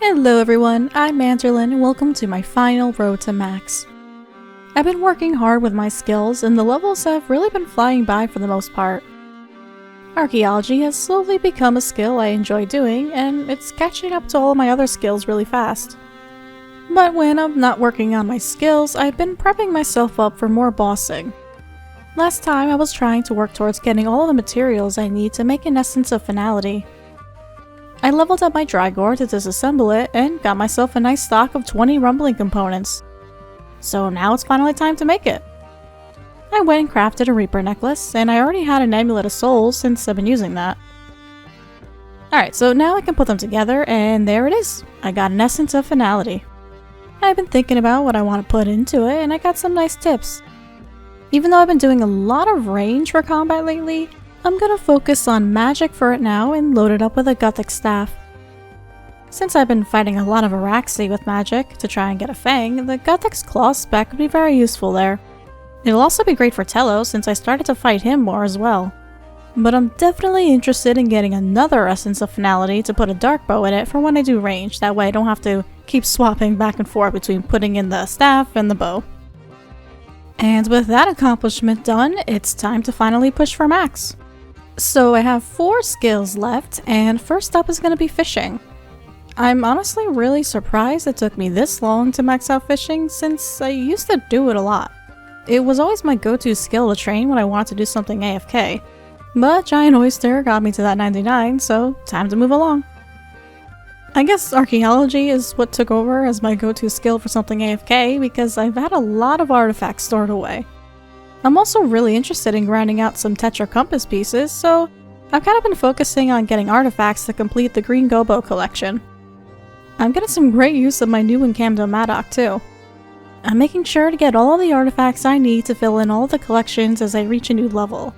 Hello everyone, I'm Manderlin and welcome to my final road to max. I've been working hard with my skills and the levels have really been flying by for the most part. Archaeology has slowly become a skill I enjoy doing and it's catching up to all of my other skills really fast. But when I'm not working on my skills, I've been prepping myself up for more bossing. Last time I was trying to work towards getting all of the materials I need to make an essence of finality. I leveled up my Drygore to disassemble it and got myself a nice stock of 20 rumbling components. So now it's finally time to make it. I went and crafted a Reaper necklace, and I already had an Amulet of Souls since I've been using that. Alright, so now I can put them together, and there it is. I got an essence of finality. I've been thinking about what I want to put into it, and I got some nice tips. Even though I've been doing a lot of range for combat lately, I'm gonna focus on magic for it now and load it up with a Gothic staff. Since I've been fighting a lot of Araxi with magic to try and get a Fang, the Gothic's claw spec would be very useful there. It'll also be great for Telos since I started to fight him more as well. But I'm definitely interested in getting another Essence of Finality to put a Dark Bow in it for when I do range, that way I don't have to keep swapping back and forth between putting in the staff and the bow. And with that accomplishment done, it's time to finally push for max. So I have 4 skills left, and first up is going to be fishing. I'm honestly really surprised it took me this long to max out fishing since I used to do it a lot. It was always my go-to skill to train when I wanted to do something AFK. But Giant Oyster got me to that 99, so time to move along. I guess archaeology is what took over as my go-to skill for something AFK because I've had a lot of artifacts stored away. I'm also really interested in grinding out some Tetra Compass pieces, so I've kind of been focusing on getting artifacts to complete the Green Gobo collection. I'm getting some great use of my new Encamdo Madoc too. I'm making sure to get all of the artifacts I need to fill in all of the collections as I reach a new level.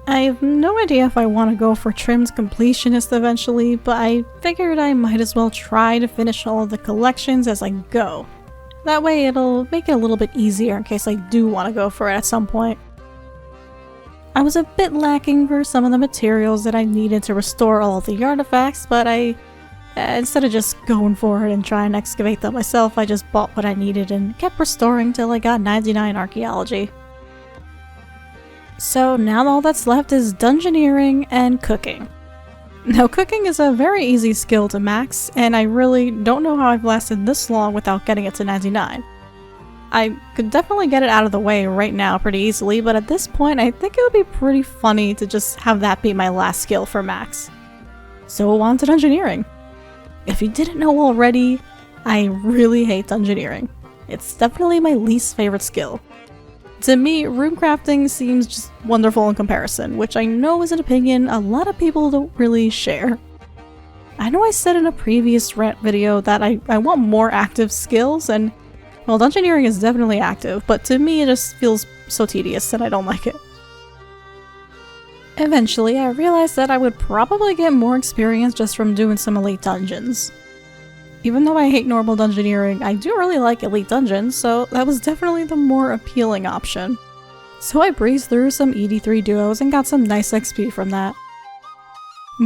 I have no idea if I want to go for Trimmed Completionist eventually, but I figured I might as well try to finish all of the collections as I go. That way it'll make it a little bit easier in case I do want to go for it at some point. I was a bit lacking for some of the materials that I needed to restore all of the artifacts, but instead of just going for it and trying to excavate them myself, I just bought what I needed and kept restoring till I got 99 archaeology. So now all that's left is dungeoneering and cooking. Now cooking is a very easy skill to max, and I really don't know how I've lasted this long without getting it to 99. I could definitely get it out of the way right now pretty easily, but at this point I think it would be pretty funny to just have that be my last skill for max. So on to dungeoneering. If you didn't know already, I really hate dungeoneering. It's definitely my least favorite skill. To me, runecrafting seems just wonderful in comparison, which I know is an opinion a lot of people don't really share. I know I said in a previous rant video that I want more active skills, and well, dungeoneering is definitely active, but to me it just feels so tedious and I don't like it. Eventually, I realized that I would probably get more experience just from doing some elite dungeons. Even though I hate normal dungeoneering, I do really like elite dungeons, so that was definitely the more appealing option. So I breezed through some ED3 duos and got some nice XP from that.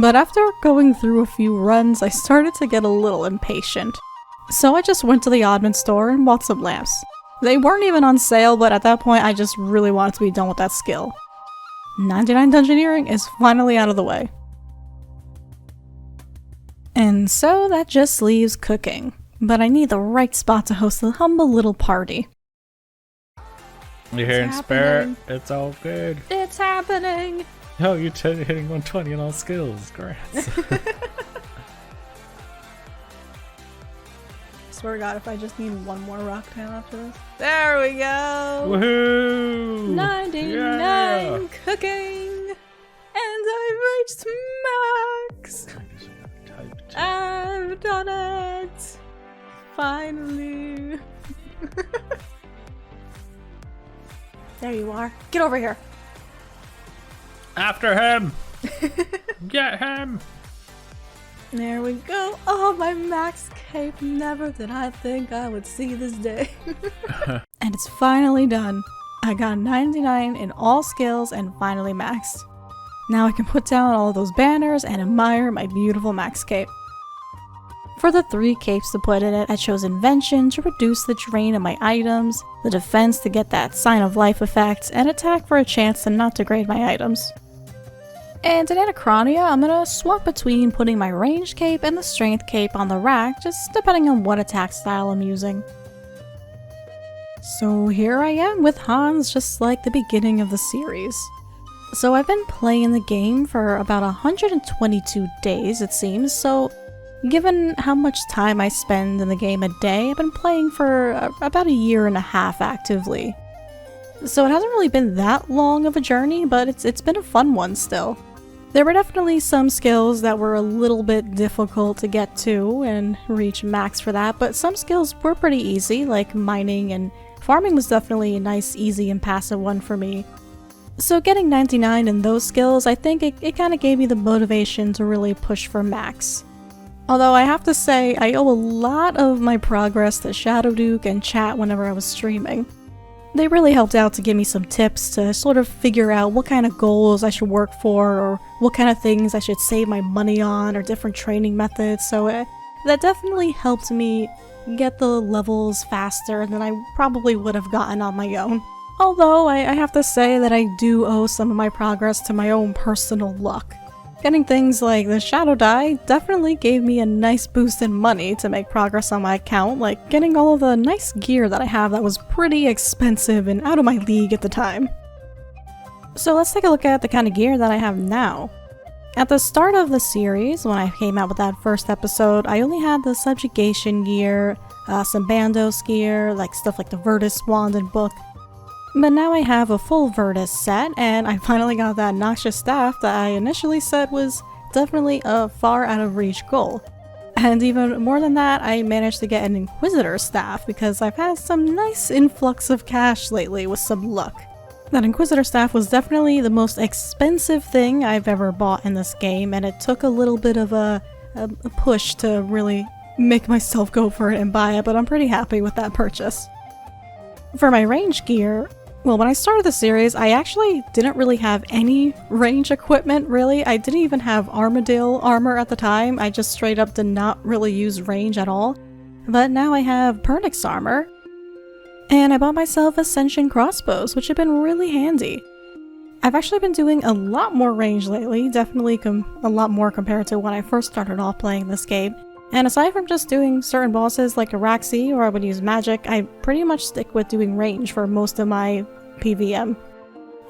But after going through a few runs, I started to get a little impatient. So I just went to the Oddman store and bought some lamps. They weren't even on sale, but at that point I just really wanted to be done with that skill. 99 dungeoneering is finally out of the way. And so that just leaves cooking, but I need the right spot to host a humble little party. You're hearing Spirit? It's all good. It's happening! Oh, you're hitting 120 on all skills. Congrats. Swear to God, if I just need one more rock town after this. There we go! Woohoo! 99 yeah. cooking! And I've reached max! I've done it! Finally! There you are. Get over here! After him! Get him! There we go. Oh, my max cape. Never did I think I would see this day. And it's finally done. I got 99 in all skills and finally maxed. Now I can put down all of those banners and admire my beautiful max cape. For the 3 capes to put in it, I chose Invention to reduce the drain of my items, the Defense to get that Sign of Life effect, and Attack for a chance to not degrade my items. And in Anachronia, I'm gonna swap between putting my Ranged cape and the Strength cape on the rack, just depending on what attack style I'm using. So here I am with Hans, just like the beginning of the series. So I've been playing the game for about 122 days, it seems, so given how much time I spend in the game a day, I've been playing for about 1.5 years actively. So it hasn't really been that long of a journey, but it's been a fun one still. There were definitely some skills that were a little bit difficult to get to and reach max for that, but some skills were pretty easy, like mining and farming was definitely a nice, easy, and passive one for me. So getting 99 in those skills, I think it kind of gave me the motivation to really push for max. Although I have to say, I owe a lot of my progress to Shadow Duke and chat whenever I was streaming. They really helped out to give me some tips to sort of figure out what kind of goals I should work for, or what kind of things I should save my money on, or different training methods, so that definitely helped me get the levels faster than I probably would have gotten on my own. Although I have to say that I do owe some of my progress to my own personal luck. Getting things like the Shadow Die definitely gave me a nice boost in money to make progress on my account, like getting all of the nice gear that I have that was pretty expensive and out of my league at the time. So let's take a look at the kind of gear that I have now. At the start of the series, when I came out with that first episode, I only had the subjugation gear, some Bandos gear, like stuff like the Virtus wand and book. But now I have a full Virtus set, and I finally got that noxious staff that I initially said was definitely a far out of reach goal. And even more than that, I managed to get an Inquisitor staff because I've had some nice influx of cash lately with some luck. That Inquisitor staff was definitely the most expensive thing I've ever bought in this game, and it took a little bit of a push to really make myself go for it and buy it, but I'm pretty happy with that purchase. For my range gear, well, when I started the series, I actually didn't really have any range equipment, really. I didn't even have Armadale armor at the time. I just straight up did not really use range at all. But now I have Pernix armor. And I bought myself Ascension crossbows, which have been really handy. I've actually been doing a lot more range lately, definitely a lot more compared to when I first started off playing this game. And aside from just doing certain bosses like Araxi, or I would use magic, I pretty much stick with doing range for most of my PVM.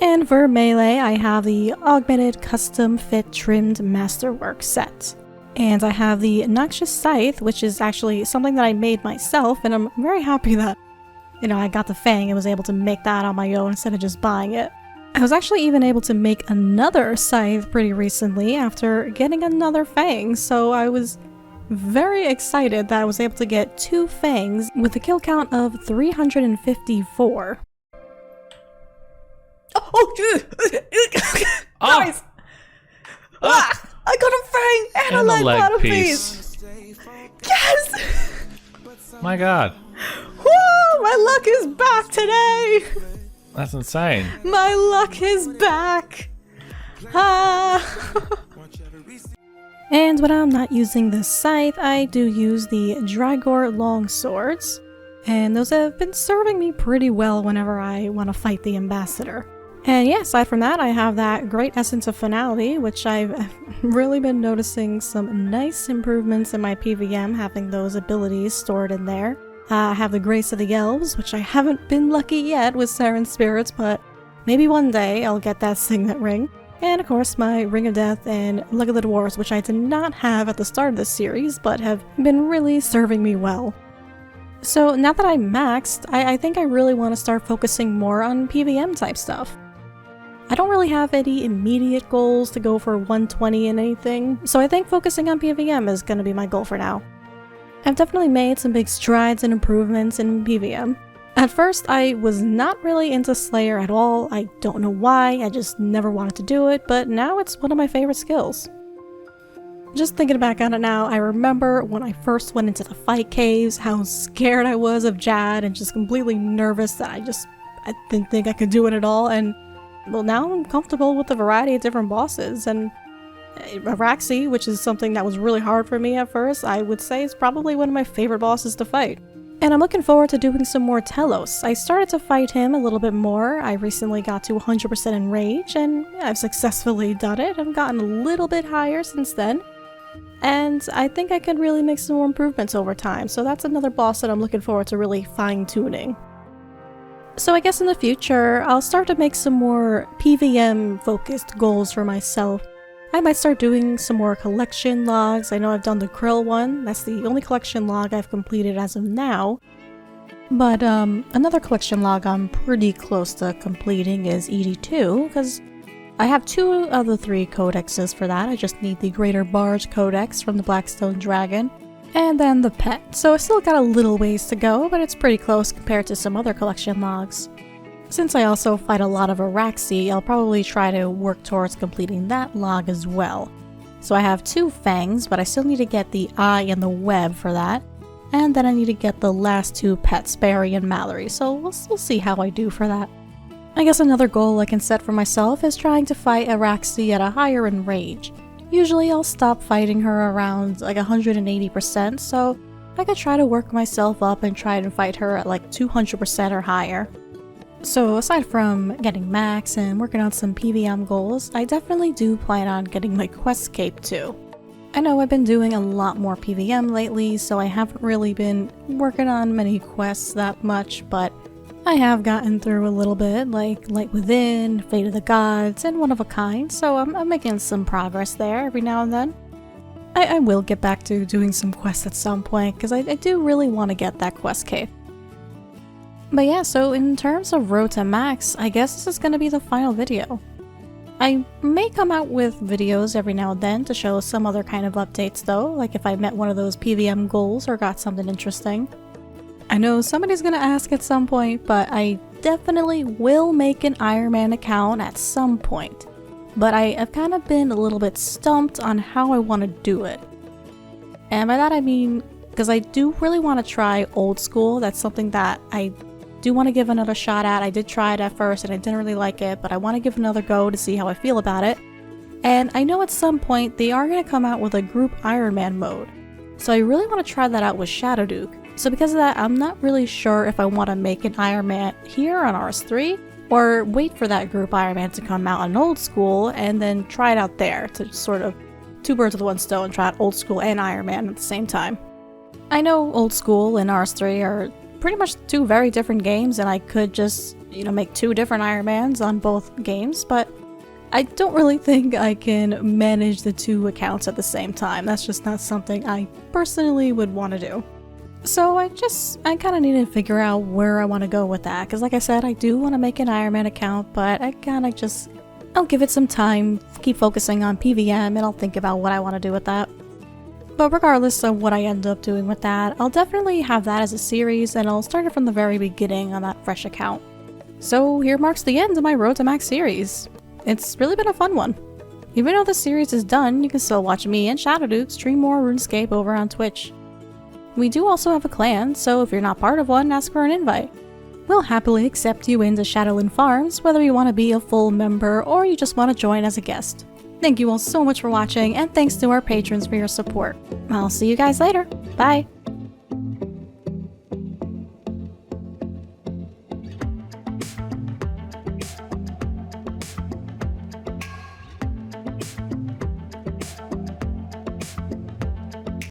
And for melee, I have the Augmented Custom Fit Trimmed Masterwork set. And I have the Noxious Scythe, which is actually something that I made myself, and I'm very happy that, I got the Fang and was able to make that on my own instead of just buying it. I was actually even able to make another Scythe pretty recently after getting another Fang, so I was very excited that I was able to get 2 Fangs with a kill count of 354. Guys! I got a Fang and a leg piece! Yes! My god. Woo! My luck is back today! That's insane. My luck is back! And when I'm not using the scythe, I do use the Drygor longswords, and those have been serving me pretty well whenever I want to fight the ambassador. And yeah, aside from that, I have that great Essence of Finality, which I've really been noticing some nice improvements in my PVM, having those abilities stored in there. I have the Grace of the Elves, which I haven't been lucky yet with Siren Spirits, but maybe one day I'll get that Signet Ring. And of course my Ring of Death and Luck of the Dwarves, which I did not have at the start of this series, but have been really serving me well. So now that I'm maxed, I think I really want to start focusing more on PVM type stuff. I don't really have any immediate goals to go for 120 in anything, so I think focusing on PVM is going to be my goal for now. I've definitely made some big strides and improvements in PVM. At first, I was not really into Slayer at all. I don't know why, I just never wanted to do it, but now it's one of my favorite skills. Just thinking back on it now, I remember when I first went into the fight caves, how scared I was of Jad and just completely nervous that I didn't think I could do it at all, and well, now I'm comfortable with the variety of different bosses, and Araxi, which is something that was really hard for me at first, I would say is probably one of my favorite bosses to fight. And I'm looking forward to doing some more Telos. I started to fight him a little bit more. I recently got to 100% in Rage, and I've successfully done it. I've gotten a little bit higher since then. And I think I can really make some more improvements over time, so that's another boss that I'm looking forward to really fine-tuning. So I guess in the future, I'll start to make some more PVM-focused goals for myself. I might start doing some more collection logs. I know I've done the Krill one. That's the only collection log I've completed as of now. But another collection log I'm pretty close to completing is ED2, because I have 2 of the 3 codexes for that. I just need the Greater Barge Codex from the Blackstone Dragon, and then the pet. So I still got a little ways to go, but it's pretty close compared to some other collection logs. Since I also fight a lot of Araxi, I'll probably try to work towards completing that log as well. So I have 2 fangs, but I still need to get the eye and the web for that. And then I need to get the last 2 pets, Barry and Mallory, so we'll see how I do for that. I guess another goal I can set for myself is trying to fight Araxi at a higher in Rage. Usually I'll stop fighting her around like 180%, so I could try to work myself up and try to fight her at like 200% or higher. So aside from getting max and working on some PVM goals, I definitely do plan on getting my Questscape too. I know I've been doing a lot more PVM lately, so I haven't really been working on many quests that much, but I have gotten through a little bit, like Light Within, Fate of the Gods, and One of a Kind, so I'm making some progress there every now and then. I will get back to doing some quests at some point, because I do really want to get that Questscape. But yeah, so in terms of Road to Max, I guess this is going to be the final video. I may come out with videos every now and then to show some other kind of updates though, like if I met one of those PVM goals or got something interesting. I know somebody's going to ask at some point, but I definitely will make an Iron Man account at some point. But I've kind of been a little bit stumped on how I want to do it. And by that I mean, because I do really want to try old school. That's something that I do want to give another shot at. I did try it at first and I didn't really like it, but I want to give another go to see how I feel about it. And I know at some point they are going to come out with a group Iron Man mode. So I really want to try that out with Shadow Duke. So because of that, I'm not really sure if I want to make an Iron Man here on RS3 or wait for that group Iron Man to come out on old school and then try it out there to sort of 2 birds with 1 stone, try out old school and Iron Man at the same time. I know old school and RS3 are pretty much 2 very different games, and I could just, make 2 different Iron Mans on both games, but I don't really think I can manage the 2 accounts at the same time. That's just not something I personally would want to do. So I kind of need to figure out where I want to go with that, because like I said, I do want to make an Iron Man account, but I'll give it some time, keep focusing on PVM, and I'll think about what I want to do with that. But regardless of what I end up doing with that, I'll definitely have that as a series, and I'll start it from the very beginning on that fresh account. So here marks the end of my Road to Max series. It's really been a fun one. Even though the series is done, you can still watch me and Shadow Duke stream more RuneScape over on Twitch. We do also have a clan, so if you're not part of one, ask for an invite. We'll happily accept you into Shadowland Farms, whether you want to be a full member or you just want to join as a guest. Thank you all so much for watching, and thanks to our patrons for your support. I'll see you guys later. Bye!